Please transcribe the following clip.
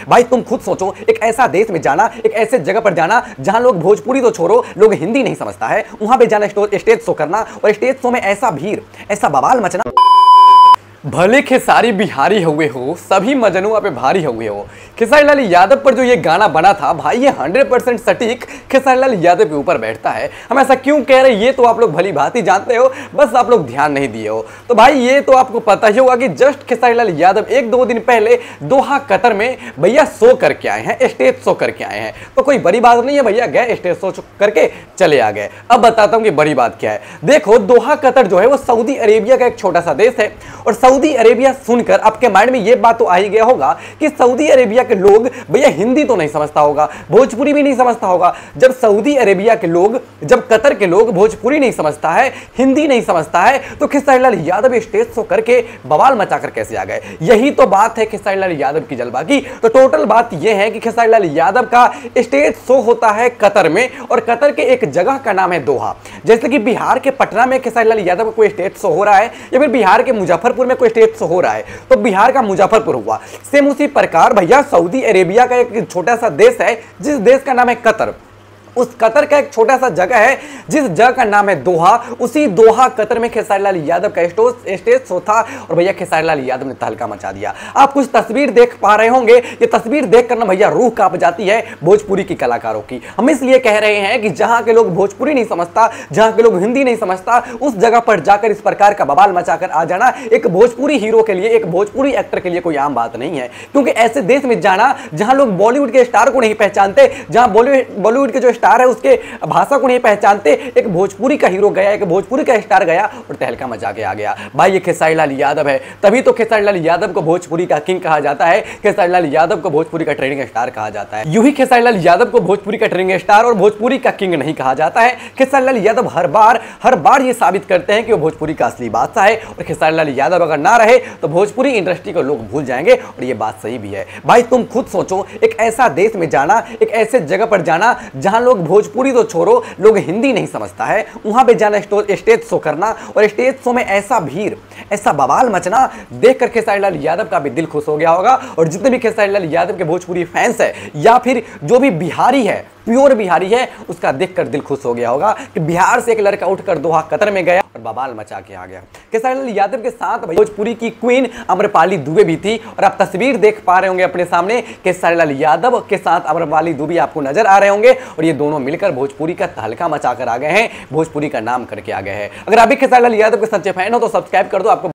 भाई तुम खुद सोचो, एक ऐसा देश में जाना, एक ऐसे जगह पर जाना जहां लोग भोजपुरी तो छोड़ो, लोग हिंदी नहीं समझता है, वहां पे जाना, स्टेज शो करना, और स्टेज शो में ऐसा भीड़, ऐसा बवाल मचना। भले खेसारी बिहारी हुए हो, सभी मजनुआ पे भारी हुए हो। खेसारी लाल यादव पर जो ये गाना बना था भाई, ये 100% सटीक खेसारी लाल यादव के ऊपर बैठता है। हम ऐसा क्यों कह रहे हैं ये तो आप लोग भली भांति जानते हो, बस आप लोग ध्यान नहीं दिए हो। तो भाई ये तो आपको पता ही होगा कि जस्ट खेसारी लाल यादव 1-2 दिन पहले दोहा कतर में भैया शो करके आए हैं, स्टेज शो करके आए हैं। तो कोई बड़ी बात नहीं है भैया, गए स्टेज शो करके चले आ गए। अब बताता हूं कि बड़ी बात क्या है। देखो, दोहा कतर जो है वो सऊदी अरेबिया का एक छोटा सा देश है, और सऊदी अरेबिया सुनकर आपके माइंड में ये बात तो आ ही गया होगा कि सऊदी अरेबिया के लोग भैया हिंदी तो नहीं समझता होगा, भोजपुरी भी नहीं समझता होगा। जब सऊदी अरेबिया के लोग, जब कतर के लोग भोजपुरी नहीं समझता है, हिंदी नहीं समझता है, तो खेसारी लाल यादव स्टेज शो करके बवाल मचाकर कैसे आ गए? यही तो बात है खेसारी लाल यादव की जलवा की। तो टोटल बात यह है कि खेसारी लाल यादव का स्टेज शो होता है कतर में, और कतर के एक जगह का नाम है दोहा। जैसे कि बिहार के पटना में खेसारी लाल यादव का कोई स्टेज शो हो रहा है, या फिर बिहार के मुजफ्फरपुर में कोई स्टेज शो हो रहा है, तो बिहार का मुजफ्फरपुर हुआ। सेम उसी प्रकार भैया सऊदी अरेबिया का एक छोटा सा देश है, जिस देश का नाम है कतर। उस कतर का एक छोटा सा जगह है जिस जगह का नाम है दोहा। उसी दोहा कतर में खेसारी लाल यादव का स्टेज शो था, और भैया खेसारी लाल यादव ने तहलका मचा दिया। आप कुछ तस्वीर देख पा रहे होंगे, ये तस्वीर देखकर ना भैया रूह कांप जाती है भोजपुरी की कलाकारों की। हम इसलिए कह रहे हैं कि जहां के लोग भोजपुरी नहीं समझता, जहां के लोग हिंदी नहीं समझता, उस जगह पर जाकर इस प्रकार का बवाल मचाकर आ जाना एक भोजपुरी हीरो के लिए, एक भोजपुरी एक्टर के लिए कोई आम बात नहीं है। क्योंकि ऐसे देश में जाना जहां लोग बॉलीवुड के स्टार को नहीं पहचानते, जहां बॉलीवुड के जो स्टार है उसके भाषा को नहीं पहचानते, एक भोजपुरी का हीरो गया, एक भोजपुरी का स्टार गया और तहलका मचा के आ गया। भाई ये खेसारी लाल यादव है, तभी तो खेसारी लाल यादव को भोजपुरी का किंग कहा जाता है, खेसारी लाल यादव को भोजपुरी का ट्रेंडिंग स्टार कहा जाता है। यूं ही खेसारी लाल यादव को भोजपुरी का ट्रेंडिंग स्टार और भोजपुरी का किंग नहीं कहा जाता है। खेसारी लाल यादव हर बार ये साबित करते हैं कि वो भोजपुरी का असली बादशाह है, और खेसारी लाल यादव अगर ना रहे तो भोजपुरी इंडस्ट्री को लोग भूल जाएंगे, और ये बात सही भी है। भाई तुम खुद सोचो, एक ऐसा देश में जाना, एक ऐसे जगह पर जाना जहां लोग भोजपुरी तो छोड़ो, लोग हिंदी नहीं समझता है, वहां पे जाना, स्टेज शो करना, और स्टेज शो में ऐसा भीड़, ऐसा बवाल मचना देखकर खेसारी लाल यादव का भी दिल खुश हो गया होगा। और जितने भी खेसारी लाल यादव के भोजपुरी फैंस है, या फिर जो भी बिहारी है, प्योर बिहारी है, उसका देखकर दिल खुश हो गया होगा कि बिहार से एक लड़का उठकर दोहा कतर में गया और बवाल मचा के आ गया। खेसारी लाल यादव के साथ भोजपुरी की क्वीन आम्रपाली दुबे भी थी, और आप तस्वीर देख पा रहे होंगे अपने सामने, खेसारी लाल यादव के साथ आम्रपाली दुबे आपको नजर आ रहे होंगे, और ये दोनों मिलकर भोजपुरी का तहलका मचाकर आ गए हैं, भोजपुरी का नाम करके आ गए हैं। अगर अभी खेसारी लाल यादव के सच्चे फैन हो तो सब्सक्राइब कर दो। आपको